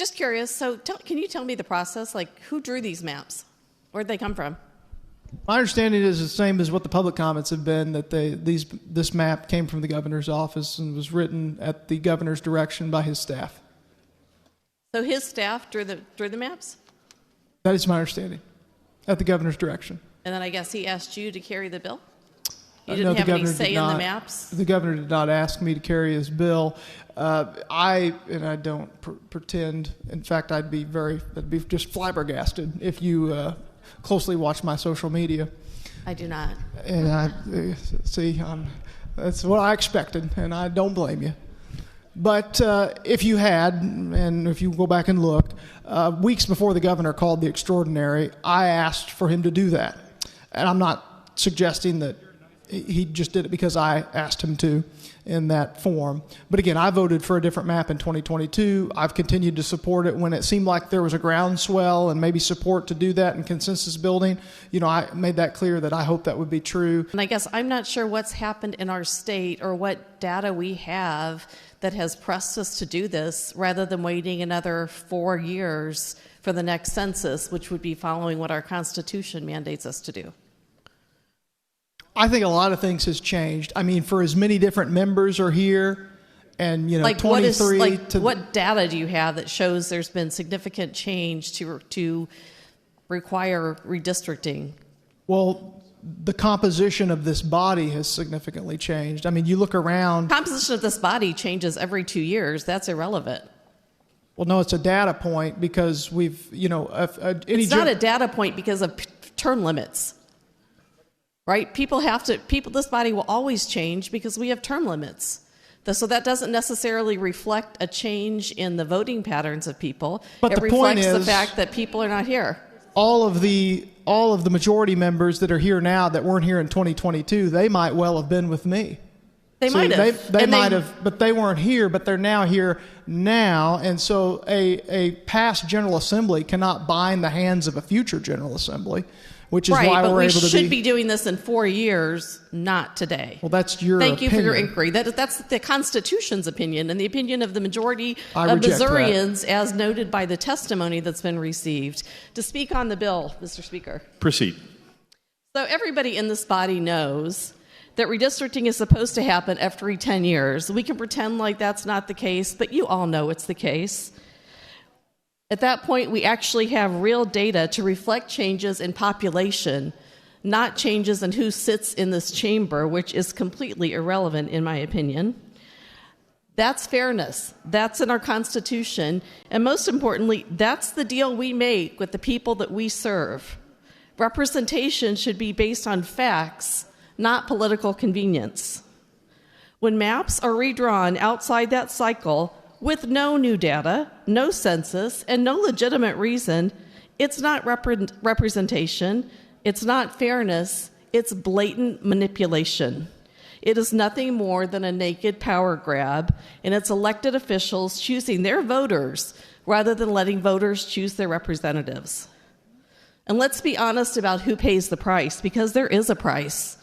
Just curious, so can you tell me the process? Like, who drew these maps? Where'd they come from? My understanding is the same as what the public comments have been, that this map came from the governor's office and was written at the governor's direction by his staff. So his staff drew the maps? That is my understanding, at the governor's direction. And then I guess he asked you to carry the bill? You No, didn't have any say in the maps? The governor did not ask me to carry his bill. I don't pretend. In fact, I'd be just flabbergasted if you closely watch my social media. I do not. And that's what I expected, and I don't blame you. But if you had, and if you go back and look, weeks before the governor called the extraordinary, I asked for him to do that. And I'm not suggesting that he just did it because I asked him to in that form. But again, I voted for a different map in 2022. I've continued to support it when it seemed like there was a groundswell and maybe support to do that and consensus building. I made that clear that I hope that would be true. And I guess I'm not sure what's happened in our state or what data we have that has pressed us to do this rather than waiting another 4 years for the next census, which would be following what our Constitution mandates us to do. I think a lot of things has changed. I mean, for as many different members are here, and 23 what data do you have that shows there's been significant change to require redistricting? Well, the composition of this body has significantly changed. I mean, you look around. Composition of this body changes every 2 years. That's irrelevant. Well, no, it's a data point because we've, it's not a data point because of term limits. Right? This body will always change because we have term limits. So that doesn't necessarily reflect a change in the voting patterns of people. But it the point reflects is, the fact that people are not here. All of the majority members that are here now that weren't here in 2022, they might well have been with me. They might have. They might have, but they weren't here, but they're now here now. And so a past General Assembly cannot bind the hands of a future General Assembly. Which is right, why we're able to we should be doing this in 4 years, not today. Well, that's your Thank opinion. you for your inquiry. That's the Constitution's opinion and the opinion of the majority I of reject Missourians, that. as noted by the testimony that's been received. To speak on the bill, Mr. Speaker. Proceed. So everybody in this body knows that redistricting is supposed to happen every 10 years. We can pretend like that's not the case, but you all know it's the case. At that point, we actually have real data to reflect changes in population, not changes in who sits in this chamber, which is completely irrelevant in my opinion. That's fairness. That's in our Constitution. And most importantly, that's the deal we make with the people that we serve. Representation should be based on facts, not political convenience. When maps are redrawn outside that cycle, with no new data, no census, and no legitimate reason, it's not representation, it's not fairness, it's blatant manipulation. It is nothing more than a naked power grab, and it's elected officials choosing their voters rather than letting voters choose their representatives. And let's be honest about who pays the price, because there is a price.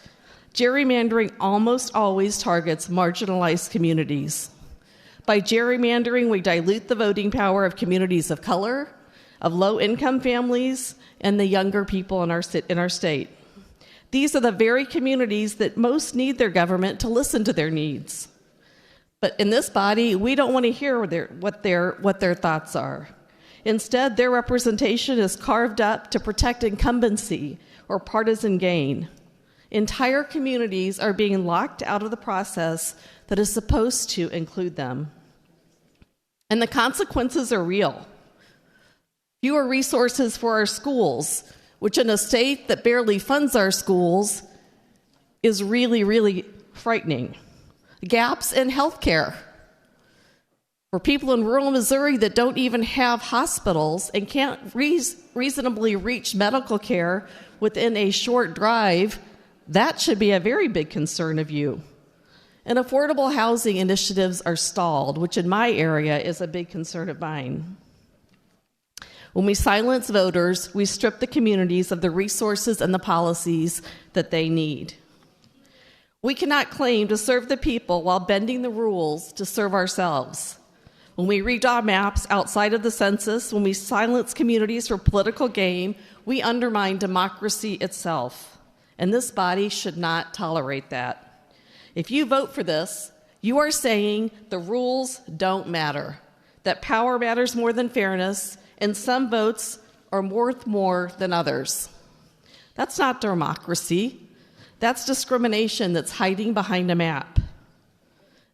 Gerrymandering almost always targets marginalized communities. By gerrymandering, we dilute the voting power of communities of color, of low-income families, and the younger people in our state. These are the very communities that most need their government to listen to their needs. But in this body, we don't want to hear what their thoughts are. Instead, their representation is carved up to protect incumbency or partisan gain. Entire communities are being locked out of the process that is supposed to include them. And the consequences are real. Fewer resources for our schools, which in a state that barely funds our schools is really, really frightening. Gaps in healthcare. For people in rural Missouri that don't even have hospitals and can't reasonably reach medical care within a short drive, that should be a very big concern of you. And affordable housing initiatives are stalled, which in my area is a big concern of mine. When we silence voters, we strip the communities of the resources and the policies that they need. We cannot claim to serve the people while bending the rules to serve ourselves. When we redraw maps outside of the census, when we silence communities for political gain, we undermine democracy itself. And this body should not tolerate that. If you vote for this, you are saying the rules don't matter, that power matters more than fairness, and some votes are worth more than others. That's not democracy. That's discrimination that's hiding behind a map.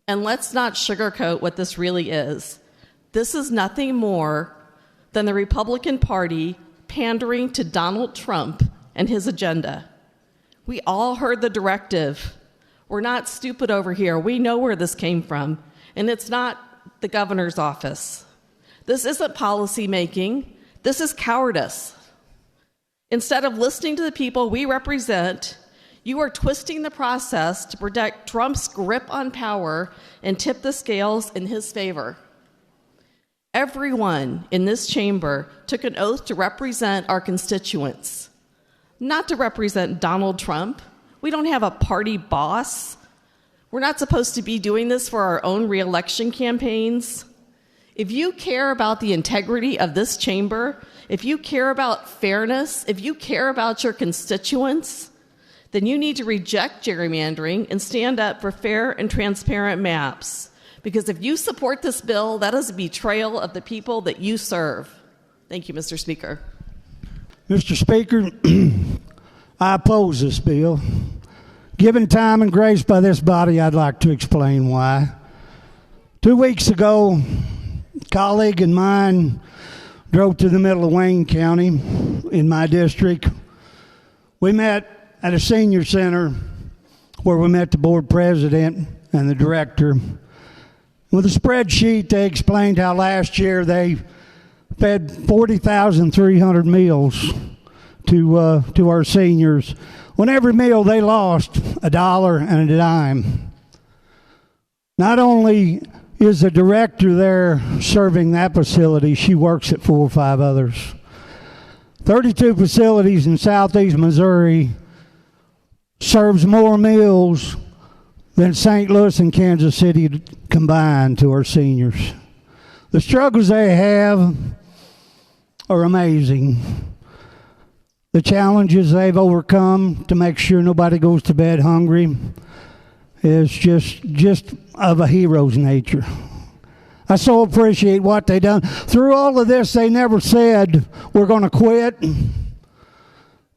And let's not sugarcoat what this really is. This is nothing more than the Republican Party pandering to Donald Trump and his agenda. We all heard the directive. We're not stupid over here. We know where this came from. And it's not the governor's office. This isn't policy making. This is cowardice. Instead of listening to the people we represent, you are twisting the process to protect Trump's grip on power and tip the scales in his favor. Everyone in this chamber took an oath to represent our constituents, not to represent Donald Trump. We don't have a party boss. We're not supposed to be doing this for our own reelection campaigns. If you care about the integrity of this chamber, if you care about fairness, if you care about your constituents, then you need to reject gerrymandering and stand up for fair and transparent maps. Because if you support this bill, that is a betrayal of the people that you serve. Thank you, Mr. Speaker. Mr. Speaker, I oppose this bill. Given time and grace by this body, I'd like to explain why. 2 weeks ago, a colleague of mine drove to the middle of Wayne County in my district. We met at a senior center where we met the board president and the director. With a spreadsheet, they explained how last year they fed 40,300 meals to our seniors. On every meal, they lost $1 and a dime. Not only is the director there serving that facility, she works at 4 or 5 others. 32 facilities in southeast Missouri serves more meals than St. Louis and Kansas City combined to our seniors. The struggles they have are amazing. The challenges they've overcome to make sure nobody goes to bed hungry is just of a hero's nature. I so appreciate what they've done. Through all of this, they never said, we're going to quit.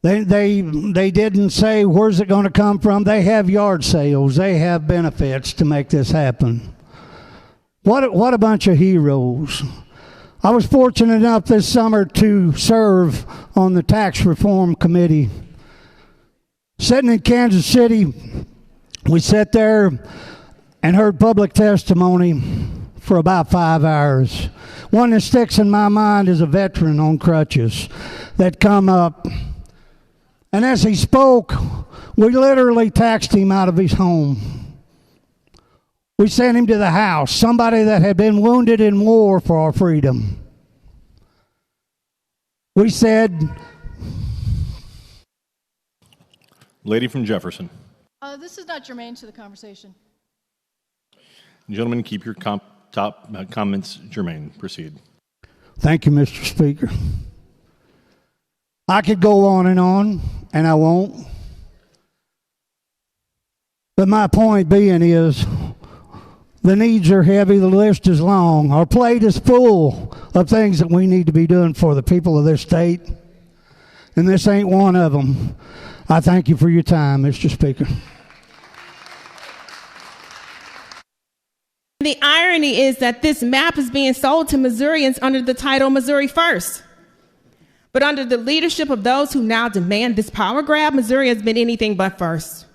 They didn't say, where's it going to come from? They have yard sales. They have benefits to make this happen. What a bunch of heroes. I was fortunate enough this summer to serve on the Tax Reform Committee. Sitting in Kansas City, we sat there and heard public testimony for about 5 hours. One that sticks in my mind is a veteran on crutches that come up. And as he spoke, we literally taxed him out of his home. We sent him to the house, somebody that had been wounded in war for our freedom. We said... Lady from Jefferson. This is not germane to the conversation. Gentlemen, keep your top comments germane. Proceed. Thank you, Mr. Speaker. I could go on, and I won't. But my point being is, the needs are heavy, the list is long. Our plate is full of things that we need to be doing for the people of this state, and this ain't one of them. I thank you for your time, Mr. Speaker. The irony is that this map is being sold to Missourians under the title Missouri First. But under the leadership of those who now demand this power grab, Missouri has been anything but first.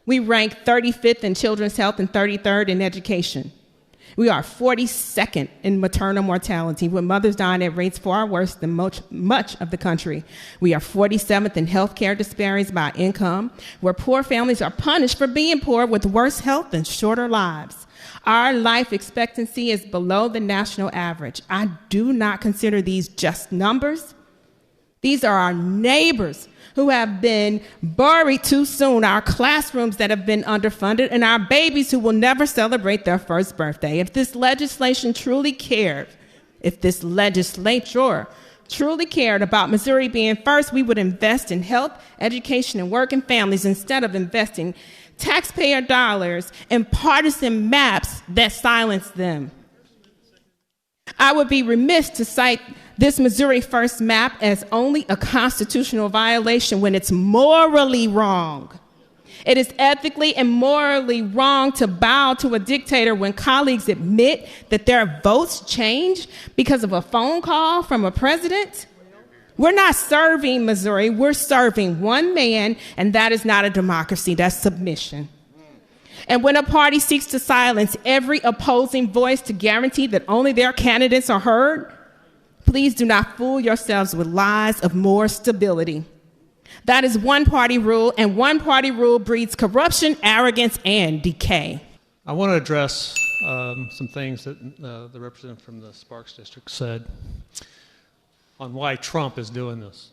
We rank 35th in children's health and 33rd in education. We are 42nd in maternal mortality, with mothers dying at rates far worse than much of the country. We are 47th in healthcare disparities by income, where poor families are punished for being poor with worse health and shorter lives. Our life expectancy is below the national average. I do not consider these just numbers. These are our neighbors who have been buried too soon, our classrooms that have been underfunded, and our babies who will never celebrate their first birthday. If this legislature truly cared about Missouri being first, we would invest in health, education, and working families instead of investing taxpayer dollars in partisan maps that silence them. I would be remiss to cite this Missouri First map as only a constitutional violation when it's morally wrong. It is ethically and morally wrong to bow to a dictator when colleagues admit that their votes changed because of a phone call from a president. We're not serving Missouri, we're serving one man, and that is not a democracy, that's submission. And when a party seeks to silence every opposing voice to guarantee that only their candidates are heard, please do not fool yourselves with lies of more stability. That is one-party rule, and one-party rule breeds corruption, arrogance, and decay. I want to address some things that the representative from the Sparks District said on why Trump is doing this,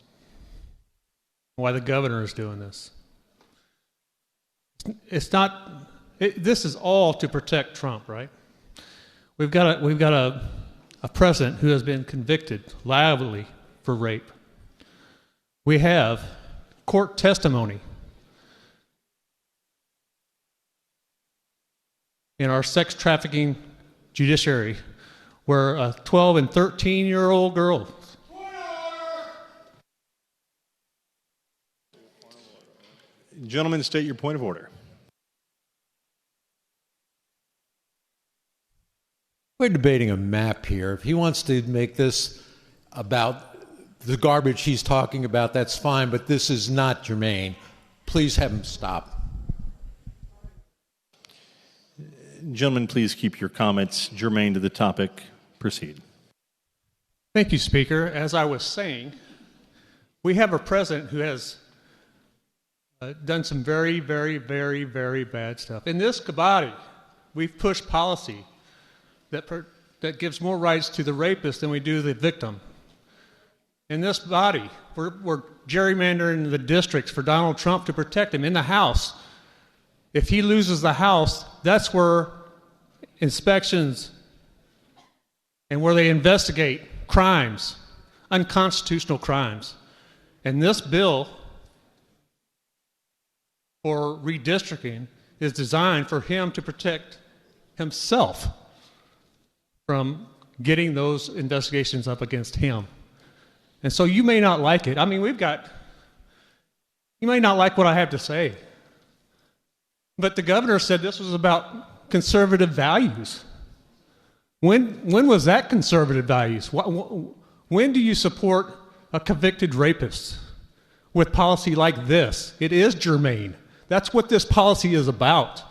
why the governor is doing this. This is all to protect Trump, right? We've got a president who has been convicted liably for rape. We have court testimony in our sex trafficking judiciary where a 12 and 13-year-old girl Gentlemen, state your point of order. We're debating a map here. If he wants to make this about the garbage he's talking about, that's fine, but this is not germane. Please have him stop. Gentlemen, please keep your comments germane to the topic. Proceed. Thank you, Speaker. As I was saying, we have a president who has done some very, very, very, very bad stuff. In this body, we've pushed policy that gives more rights to the rapist than we do the victim. In this body, we're gerrymandering the districts for Donald Trump to protect him in the House. If he loses the House, that's where inspections and where they investigate crimes, unconstitutional crimes. And this bill for redistricting is designed for him to protect himself from getting those investigations up against him. And so you may not like it. I mean, you may not like what I have to say. But the governor said this was about conservative values. When was that conservative values? When do you support a convicted rapist with policy like this? It is germane. That's what this policy is about.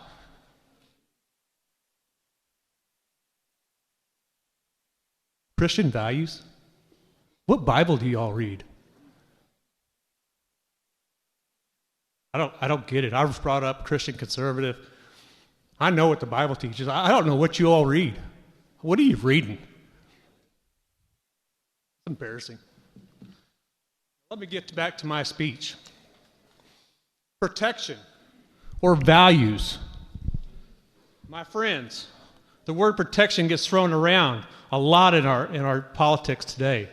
Christian values? What Bible do you all read? I don't get it. I was brought up Christian conservative. I know what the Bible teaches. I don't know what you all read. What are you reading? It's embarrassing. Let me get back to my speech. Protection or values. My friends, the word protection gets thrown around a lot in our politics today.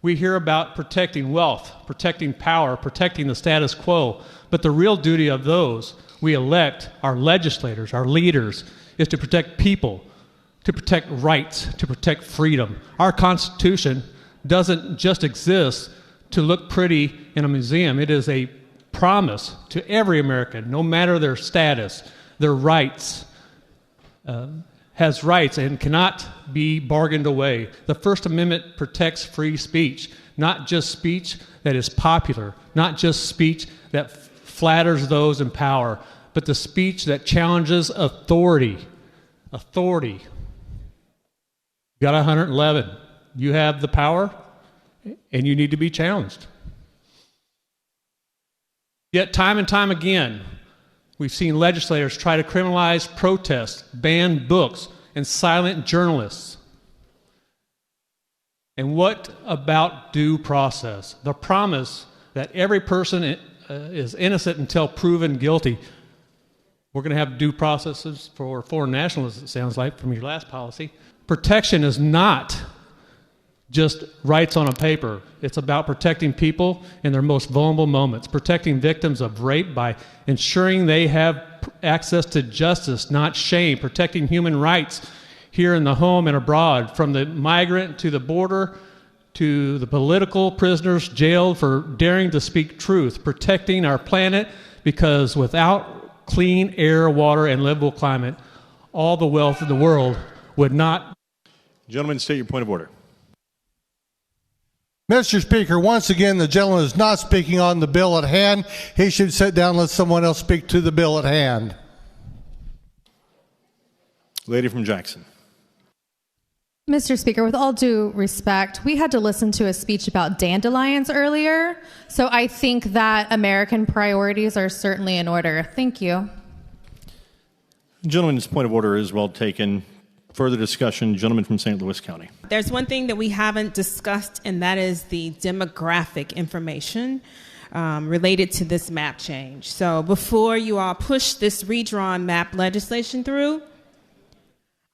We hear about protecting wealth, protecting power, protecting the status quo, but the real duty of those we elect, our legislators, our leaders, is to protect people, to protect rights, to protect freedom. Our Constitution doesn't just exist to look pretty in a museum. It is a promise to every American, no matter their status, their rights, has rights and cannot be bargained away. The First Amendment protects free speech, not just speech that is popular, not just speech that flatters those in power, but the speech that challenges authority. Authority. You got 111. You have the power, and you need to be challenged. Yet time and time again, we've seen legislators try to criminalize protests, ban books, and silent journalists. And what about due process? The promise that every person is innocent until proven guilty. We're going to have due processes for foreign nationals, it sounds like, from your last policy. Protection is not just rights on a paper. It's about protecting people in their most vulnerable moments, protecting victims of rape by ensuring they have access to justice, not shame, protecting human rights here in the home and abroad, from the migrant to the border to the political prisoners jailed for daring to speak truth, protecting our planet, because without clean air, water, and livable climate, all the wealth of the world would not. Gentlemen, state your point of order. Mr. Speaker, once again, the gentleman is not speaking on the bill at hand. He should sit down and let someone else speak to the bill at hand. Lady from Jackson. Mr. Speaker, with all due respect, we had to listen to a speech about dandelions earlier, so I think that American priorities are certainly in order. Thank you. Gentleman's point of order is well taken. Further discussion, gentleman from St. Louis County. There's one thing that we haven't discussed, and that is the demographic information related to this map change. So before you all push this redrawn map legislation through,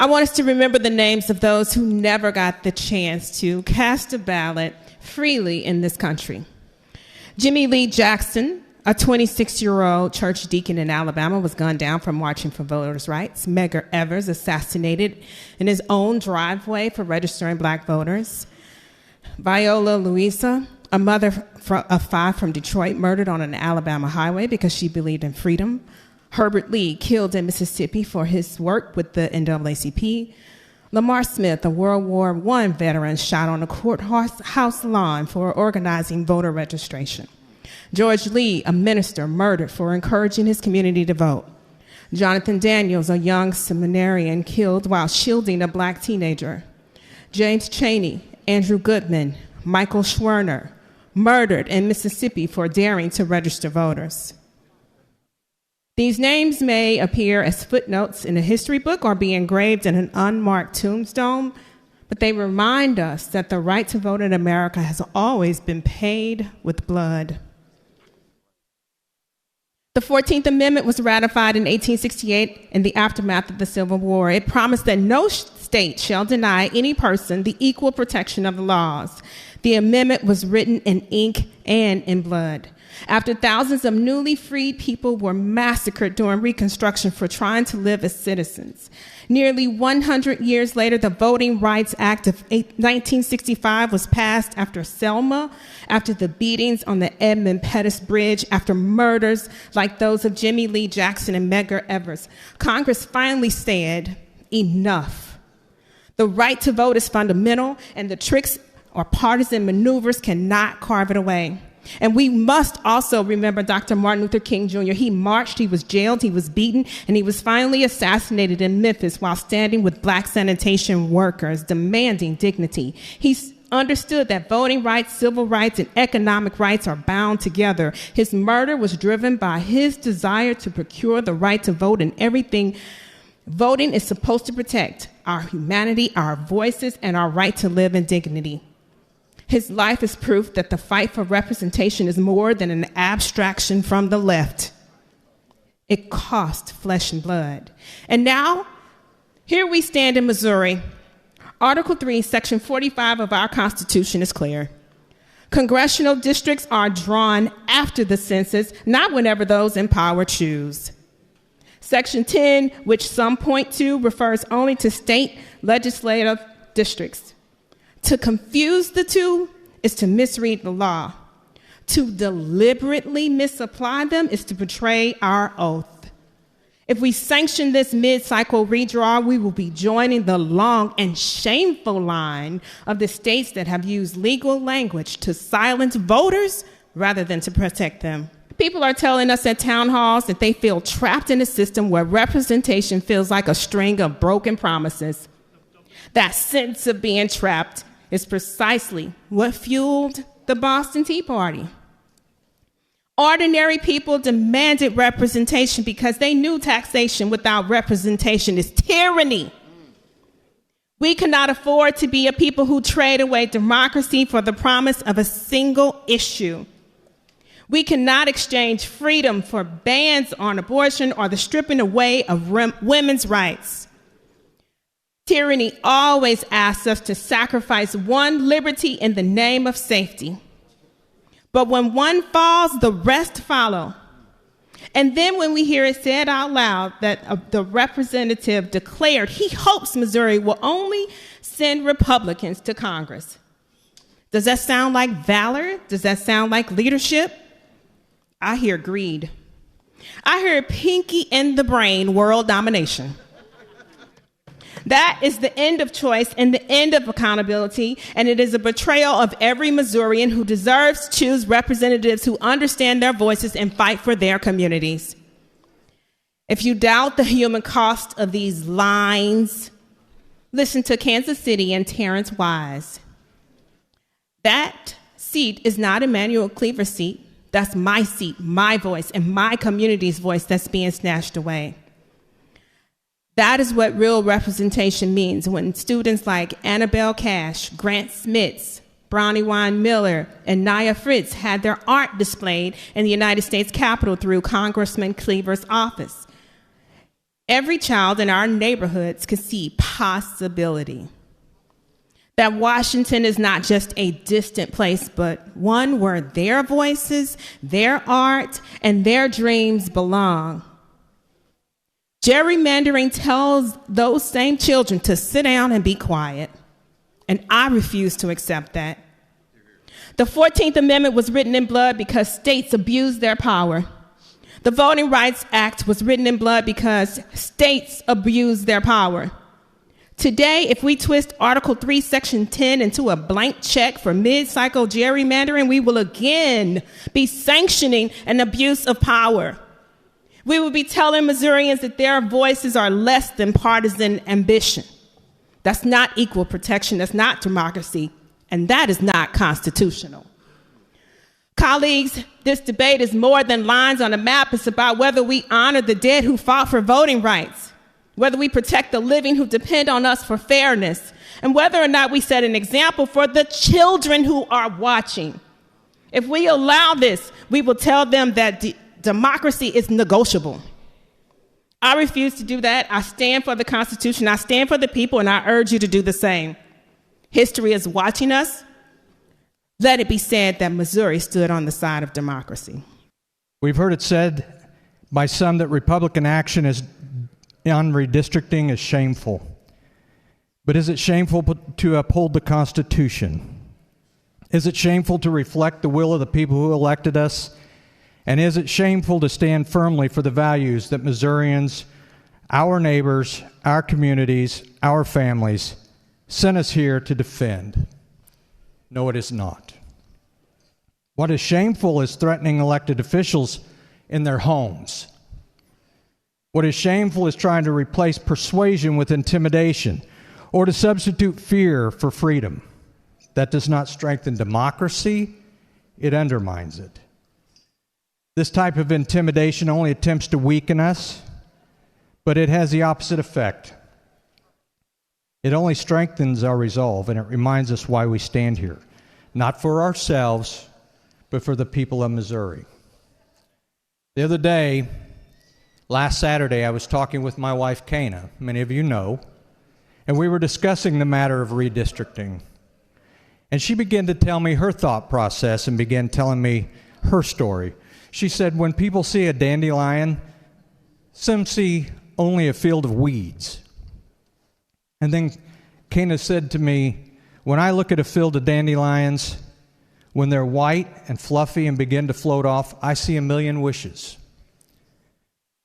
I want us to remember the names of those who never got the chance to cast a ballot freely in this country. Jimmy Lee Jackson, a 26-year-old church deacon in Alabama, was gunned down for marching for voters' rights. Medgar Evers, assassinated in his own driveway for registering black voters. Viola Luisa, a mother of 5 from Detroit, murdered on an Alabama highway because she believed in freedom. Herbert Lee, killed in Mississippi for his work with the NAACP. Lamar Smith, a World War I veteran, shot on a courthouse lawn for organizing voter registration. George Lee, a minister, murdered for encouraging his community to vote. Jonathan Daniels, a young seminarian, killed while shielding a black teenager. James Chaney, Andrew Goodman, Michael Schwerner, murdered in Mississippi for daring to register voters. These names may appear as footnotes in a history book or be engraved in an unmarked tombstone, but they remind us that the right to vote in America has always been paid with blood. The 14th Amendment was ratified in 1868 in the aftermath of the Civil War. It promised that no state shall deny any person the equal protection of the laws. The amendment was written in ink and in blood. After thousands of newly freed people were massacred during Reconstruction for trying to live as citizens. Nearly 100 years later, the Voting Rights Act of 1965 was passed after Selma, after the beatings on the Edmund Pettus Bridge, after murders like those of Jimmy Lee Jackson and Medgar Evers. Congress finally said, enough. The right to vote is fundamental, and the tricks or partisan maneuvers cannot carve it away. And we must also remember Dr. Martin Luther King Jr. He marched, he was jailed, he was beaten, and he was finally assassinated in Memphis while standing with black sanitation workers demanding dignity. He understood that voting rights, civil rights, and economic rights are bound together. His murder was driven by his desire to procure the right to vote in everything voting is supposed to protect: our humanity, our voices, and our right to live in dignity. His life is proof that the fight for representation is more than an abstraction from the left. It cost flesh and blood. And now, here we stand in Missouri. Article 3, Section 45 of our Constitution is clear. Congressional districts are drawn after the census, not whenever those in power choose. Section 10, which some point to, refers only to state legislative districts. To confuse the two is to misread the law. To deliberately misapply them is to betray our oath. If we sanction this mid-cycle redraw, we will be joining the long and shameful line of the states that have used legal language to silence voters rather than to protect them. People are telling us at town halls that they feel trapped in a system where representation feels like a string of broken promises. That sense of being trapped is precisely what fueled the Boston Tea Party. Ordinary people demanded representation because they knew taxation without representation is tyranny. We cannot afford to be a people who trade away democracy for the promise of a single issue. We cannot exchange freedom for bans on abortion or the stripping away of women's rights. Tyranny always asks us to sacrifice one liberty in the name of safety. But when one falls, the rest follow. And then when we hear it said out loud that the representative declared he hopes Missouri will only send Republicans to Congress. Does that sound like valor? Does that sound like leadership? I hear greed. I hear pinky in the brain world domination. That is the end of choice and the end of accountability, and it is a betrayal of every Missourian who deserves to choose representatives who understand their voices and fight for their communities. If you doubt the human cost of these lines, listen to Kansas City and Terrence Wise. That seat is not Emmanuel Cleaver's seat. That's my seat, my voice, and my community's voice that's being snatched away. That is what real representation means when students like Annabelle Cash, Grant Smits, Brownie Wine Miller, and Naya Fritz had their art displayed in the United States Capitol through Congressman Cleaver's office. Every child in our neighborhoods could see possibility. That Washington is not just a distant place, but one where their voices, their art, and their dreams belong. Gerrymandering tells those same children to sit down and be quiet, and I refuse to accept that. The 14th Amendment was written in blood because states abused their power. The Voting Rights Act was written in blood because states abused their power. Today, if we twist Article 3, Section 10 into a blank check for mid-cycle gerrymandering, we will again be sanctioning an abuse of power. We will be telling Missourians that their voices are less than partisan ambition. That's not equal protection, that's not democracy, and that is not constitutional. Colleagues, this debate is more than lines on a map. It's about whether we honor the dead who fought for voting rights, whether we protect the living who depend on us for fairness, and whether or not we set an example for the children who are watching. If we allow this, we will tell them that democracy is negotiable. I refuse to do that. I stand for the Constitution. I stand for the people, and I urge you to do the same. History is watching us. Let it be said that Missouri stood on the side of democracy. We've heard it said by some that Republican action on redistricting is shameful. But is it shameful to uphold the Constitution? Is it shameful to reflect the will of the people who elected us? And is it shameful to stand firmly for the values that Missourians, our neighbors, our communities, our families sent us here to defend? No, it is not. What is shameful is threatening elected officials in their homes. What is shameful is trying to replace persuasion with intimidation or to substitute fear for freedom. That does not strengthen democracy, it undermines it. This type of intimidation only attempts to weaken us, but it has the opposite effect. It only strengthens our resolve, and it reminds us why we stand here, not for ourselves, but for the people of Missouri. The other day, last Saturday, I was talking with my wife, Kana, many of you know, and we were discussing the matter of redistricting. And she began to tell me her thought process and began telling me her story. She said, when people see a dandelion, some see only a field of weeds. And then Kana said to me, when I look at a field of dandelions, when they're white and fluffy and begin to float off, I see a million wishes.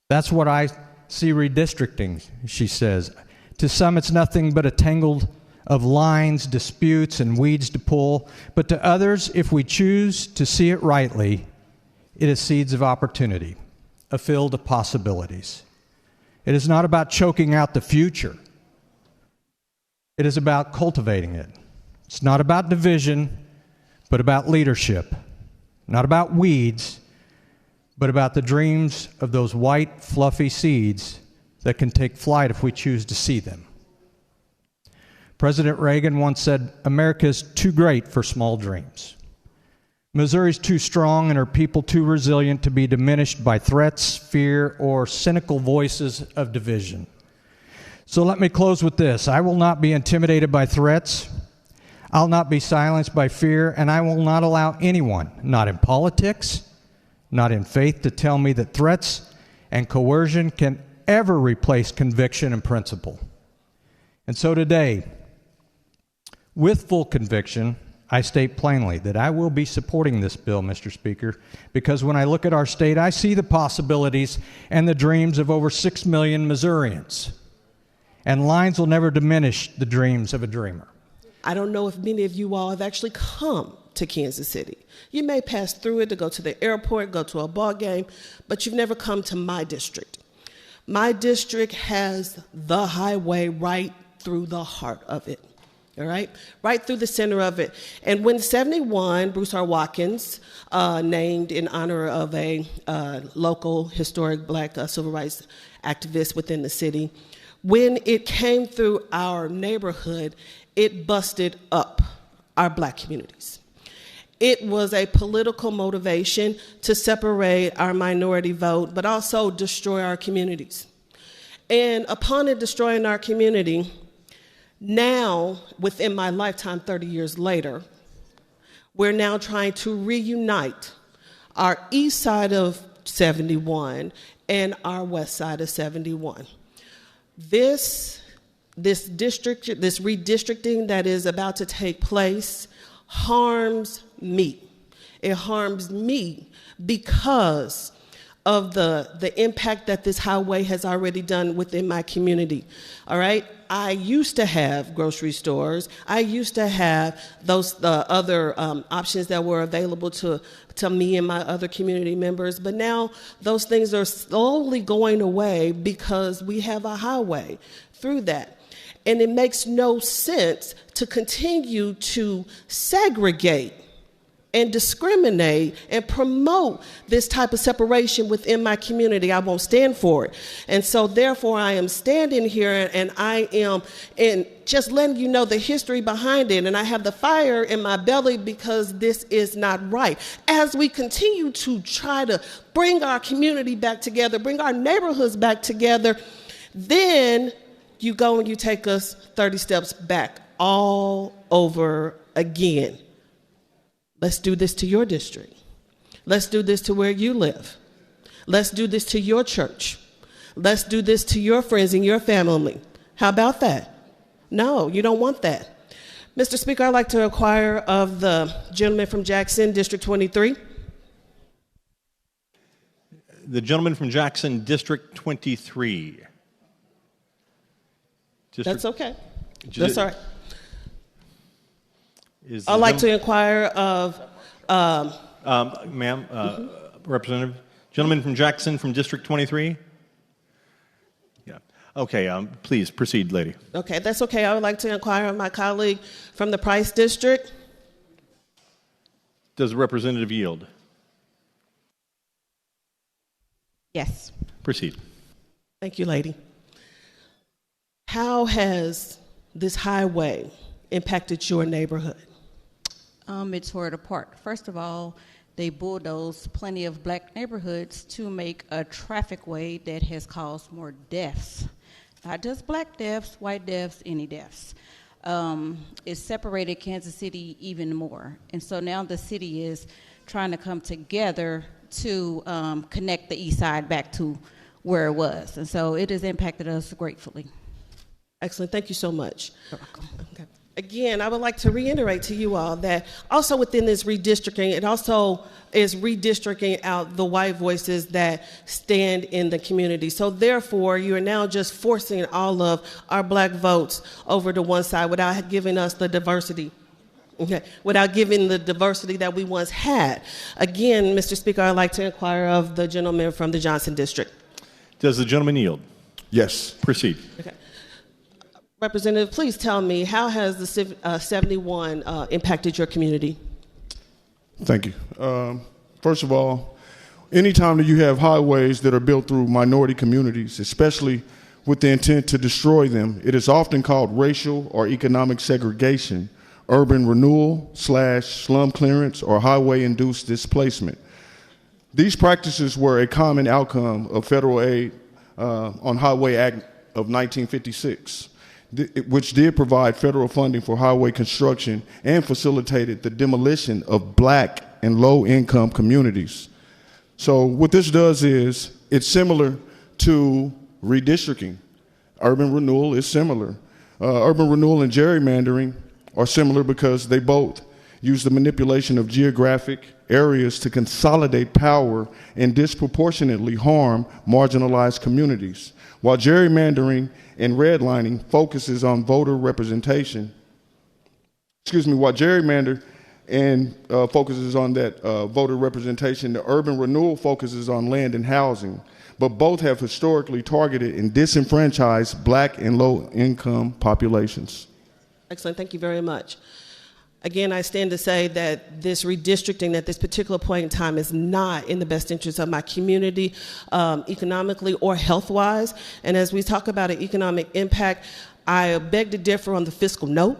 That's what I see redistricting, she says. To some, it's nothing but a tangle of lines, disputes, and weeds to pull. But to others, if we choose to see it rightly, it is seeds of opportunity, a field of possibilities. It is not about choking out the future. It is about cultivating it. It's not about division, but about leadership. Not about weeds, but about the dreams of those white, fluffy seeds that can take flight if we choose to see them. President Reagan once said, America is too great for small dreams. Missouri's too strong and her people too resilient to be diminished by threats, fear, or cynical voices of division. So let me close with this. I will not be intimidated by threats. I'll not be silenced by fear, and I will not allow anyone, not in politics, not in faith, to tell me that threats and coercion can ever replace conviction and principle. And so today, with full conviction, I state plainly that I will be supporting this bill, Mr. Speaker, because when I look at our state, I see the possibilities and the dreams of over 6 million Missourians. And lines will never diminish the dreams of a dreamer. I don't know if many of you all have actually come to Kansas City. You may pass through it to go to the airport, go to a ball game, but you've never come to my district. My district has the highway right through the heart of it, all right? Right through the center of it. And when 71, Bruce R. Watkins, named in honor of a local historic black civil rights activist within the city, when it came through our neighborhood, it busted up our black communities. It was a political motivation to separate our minority vote, but also destroy our communities. And upon it destroying our community, now, within my lifetime, 30 years later, we're now trying to reunite our east side of 71 and our west side of 71. This redistricting that is about to take place harms me. It harms me because of the impact that this highway has already done within my community, all right? I used to have grocery stores. I used to have those other options that were available to me and my other community members, but now those things are slowly going away because we have a highway through that. And it makes no sense to continue to segregate and discriminate and promote this type of separation within my community. I won't stand for it. And so therefore I am standing here and I am just letting you know the history behind it. And I have the fire in my belly because this is not right. As we continue to try to bring our community back together, bring our neighborhoods back together, then you go and you take us 30 steps back all over again. Let's do this to your district. Let's do this to where you live. Let's do this to your church. Let's do this to your friends and your family. How about that? No, you don't want that. Mr. Speaker, I'd like to inquire of the gentleman from Jackson, District 23. The gentleman from Jackson, District 23. That's okay. That's all right. I'd like to inquire of... Ma'am, Representative, gentleman from Jackson from District 23? Yeah. Okay, please proceed, lady. Okay, that's okay. I would like to inquire of my colleague from the Price District. Does the representative yield? Yes. Proceed. Thank you, lady. How has this highway impacted your neighborhood? It's tore it apart. First of all, they bulldozed plenty of black neighborhoods to make a traffic way that has caused more deaths. Not just black deaths, white deaths, any deaths. It separated Kansas City even more. And so now the city is trying to come together to connect the east side back to where it was. And so it has impacted us gratefully. Excellent. Thank you so much. You're welcome. Okay. Again, I would like to reiterate to you all that also within this redistricting, it also is redistricting out the white voices that stand in the community. So therefore, you are now just forcing all of our black votes over to one side without giving us the diversity. Okay, without giving the diversity that we once had. Again, Mr. Speaker, I'd like to inquire of the gentleman from the Johnson District. Does the gentleman yield? Yes. Proceed. Okay. Representative, please tell me, how has the 71 impacted your community? Thank you. First of all, anytime that you have highways that are built through minority communities, especially with the intent to destroy them. It is often called racial or economic segregation, urban renewal / slum clearance, or highway-induced displacement. These practices were a common outcome of federal aid on Highway Act of 1956, which did provide federal funding for highway construction and facilitated the demolition of black and low-income communities. So what this does is it's similar to redistricting. Urban renewal is similar. Urban renewal and gerrymandering are similar because they both use the manipulation of geographic areas to consolidate power and disproportionately harm marginalized communities. While gerrymandering and redlining focuses on voter representation, while gerrymander and focuses on that voter representation, the urban renewal focuses on land and housing, but both have historically targeted and disenfranchised black and low-income populations. Excellent, thank you very much. Again, I stand to say that this redistricting at this particular point in time is not in the best interest of my community, economically or health-wise. And as we talk about an economic impact, I beg to differ on the fiscal note.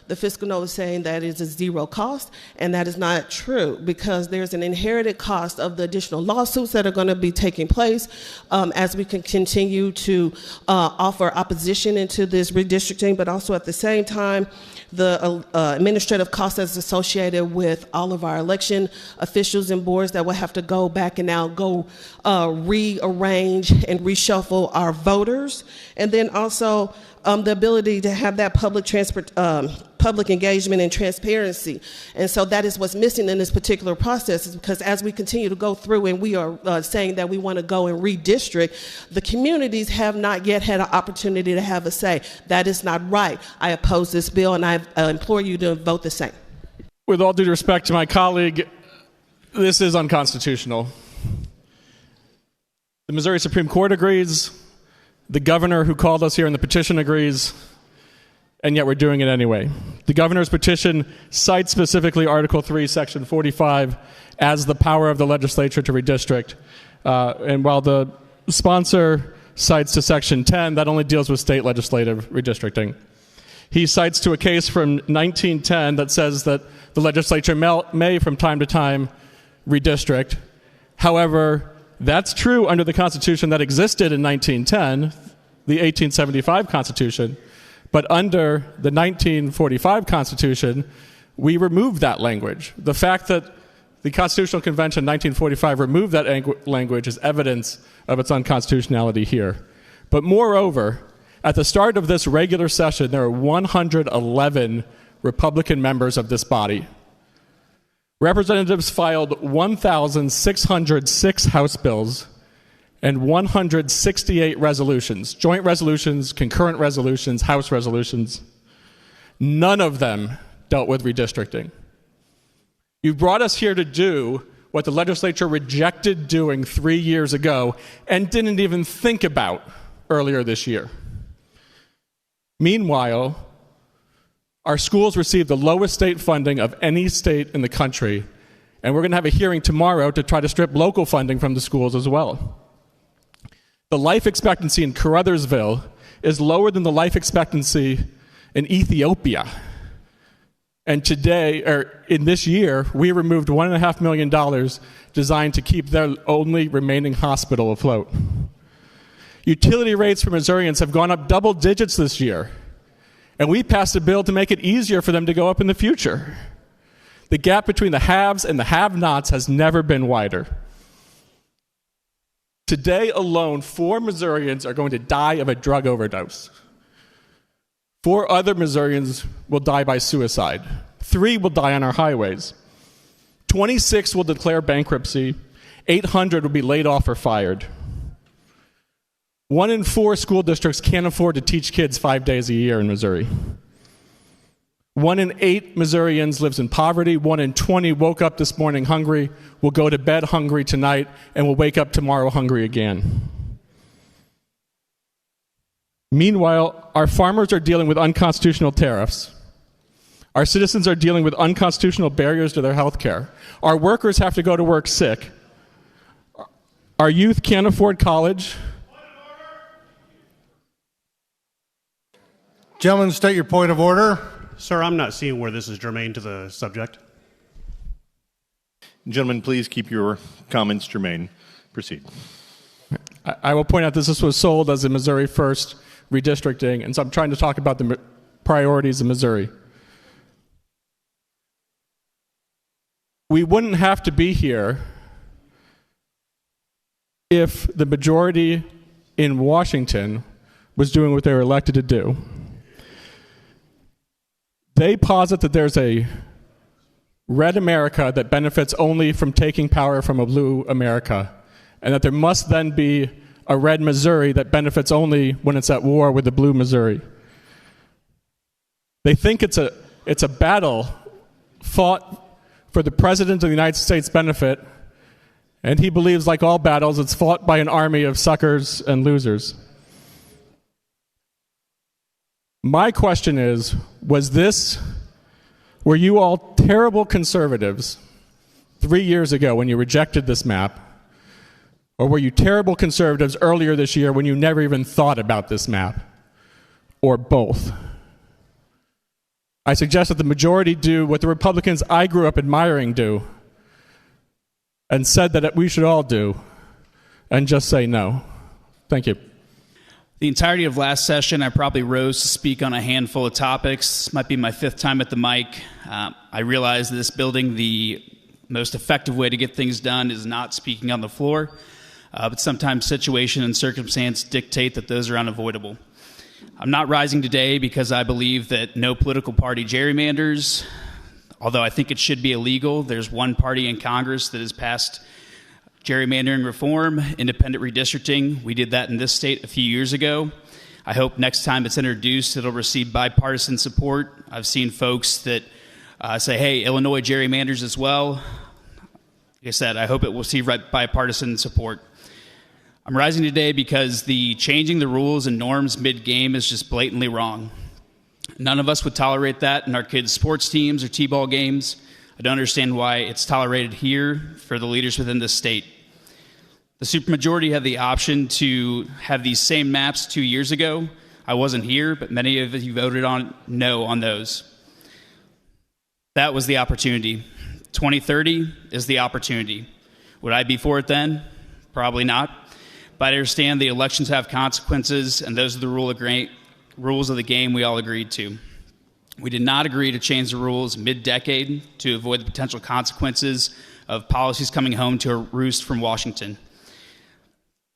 The fiscal note is saying that it's a zero cost, and that is not true because there's an inherited cost of the additional lawsuits that are going to be taking place as we can continue to offer opposition into this redistricting, but also at the same time, the administrative costs that's associated with all of our election officials and boards that will have to go back and now go rearrange and reshuffle our voters, and then also the ability to have that public engagement and transparency. And so that is what's missing in this particular process, is because as we continue to go through and we are saying that we want to go and redistrict, the communities have not yet had an opportunity to have a say. That is not right. I oppose this bill, and I implore you to vote the same. With all due respect to my colleague, this is unconstitutional. The Missouri Supreme Court agrees. The governor who called us here in the petition agrees, and yet we're doing it anyway. The governor's petition cites specifically Article 3, Section 45 as the power of the legislature to redistrict. And while the sponsor cites to Section 10, that only deals with state legislative redistricting. He cites to a case from 1910 that says that the legislature may from time to time redistrict. However, that's true under the Constitution that existed in 1910, the 1875 Constitution, but under the 1945 Constitution, we removed that language. The fact that the Constitutional Convention in 1945 removed that language is evidence of its unconstitutionality here. But moreover, at the start of this regular session, there are 111 Republican members of this body. Representatives filed 1,606 House bills and 168 resolutions, joint resolutions, concurrent resolutions, House resolutions. None of them dealt with redistricting. You brought us here to do what the legislature rejected doing 3 years ago and didn't even think about earlier this year. Meanwhile, our schools receive the lowest state funding of any state in the country, and we're going to have a hearing tomorrow to try to strip local funding from the schools as well. The life expectancy in Caruthersville is lower than the life expectancy in Ethiopia. And today, or in this year, we removed $1.5 million designed to keep their only remaining hospital afloat. Utility rates for Missourians have gone up double digits this year. And we passed a bill to make it easier for them to go up in the future. The gap between the haves and the have-nots has never been wider. Today alone, 4 Missourians are going to die of a drug overdose. 4 other Missourians will die by suicide. 3 will die on our highways. 26 will declare bankruptcy. 800 will be laid off or fired. 1 in 4 school districts can't afford to teach kids 5 days a year in Missouri. 1 in 8 Missourians lives in poverty. 1 in 20 woke up this morning hungry, will go to bed hungry tonight, and will wake up tomorrow hungry again. Meanwhile, our farmers are dealing with unconstitutional tariffs. Our citizens are dealing with unconstitutional barriers to their health care. Our workers have to go to work sick. Our youth can't afford college. Gentlemen, state your point of order. Sir, I'm not seeing where this is germane to the subject. Gentlemen, please keep your comments germane. Proceed. I will point out that this was sold as a Missouri First redistricting, and so I'm trying to talk about the priorities of Missouri. We wouldn't have to be here if the majority in Washington was doing what they were elected to do. They posit that there's a red America that benefits only from taking power from a blue America, and that there must then be a red Missouri that benefits only when it's at war with the blue Missouri. They think it's a battle fought for the President of the United States' benefit, and he believes, like all battles, it's fought by an army of suckers and losers. My question is, were you all terrible conservatives 3 years ago when you rejected this map? Or were you terrible conservatives earlier this year when you never even thought about this map? Or both? I suggest that the majority do what the Republicans I grew up admiring do, and said that we should all do, and just say no. Thank you. The entirety of last session, I probably rose to speak on a handful of topics. This might be my fifth time at the mic. I realize that this building, the most effective way to get things done is not speaking on the floor, but sometimes situation and circumstance dictate that those are unavoidable. I'm not rising today because I believe that no political party gerrymanders, although I think it should be illegal. There's one party in Congress that has passed gerrymandering reform, independent redistricting. We did that in this state a few years ago. I hope next time it's introduced, it'll receive bipartisan support. I've seen folks that say, hey, Illinois gerrymanders as well. Like I said, I hope it will receive bipartisan support. I'm rising today because the changing the rules and norms mid-game is just blatantly wrong. None of us would tolerate that in our kids' sports teams or t-ball games. I don't understand why it's tolerated here for the leaders within this state. The supermajority had the option to have these same maps 2 years ago. I wasn't here, but many of you voted on no on those. That was the opportunity. 2030 is the opportunity. Would I be for it then? Probably not. But I understand the elections have consequences, and those are the rules of the game we all agreed to. We did not agree to change the rules mid-decade to avoid the potential consequences of policies coming home to a roost from Washington,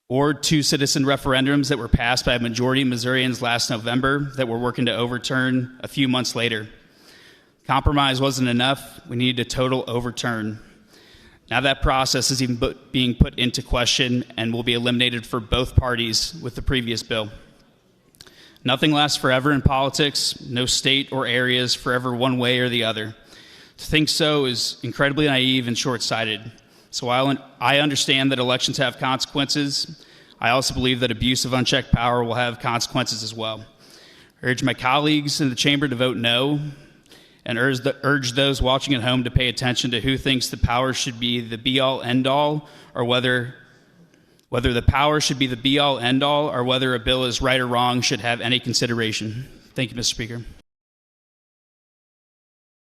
or 2 citizen referendums that were passed by a majority of Missourians last November that we're working to overturn a few months later. Compromise wasn't enough. We needed a total overturn. Now that process is even being put into question and will be eliminated for both parties with the previous bill. Nothing lasts forever in politics. No state or area is forever one way or the other. To think so is incredibly naive and short-sighted. So while I understand that elections have consequences, I also believe that abuse of unchecked power will have consequences as well. I urge my colleagues in the chamber to vote no, and urge those watching at home to pay attention to who thinks the power should be the be-all, end-all, or whether the power should be the be-all, end-all, or whether a bill is right or wrong should have any consideration. Thank you, Mr. Speaker.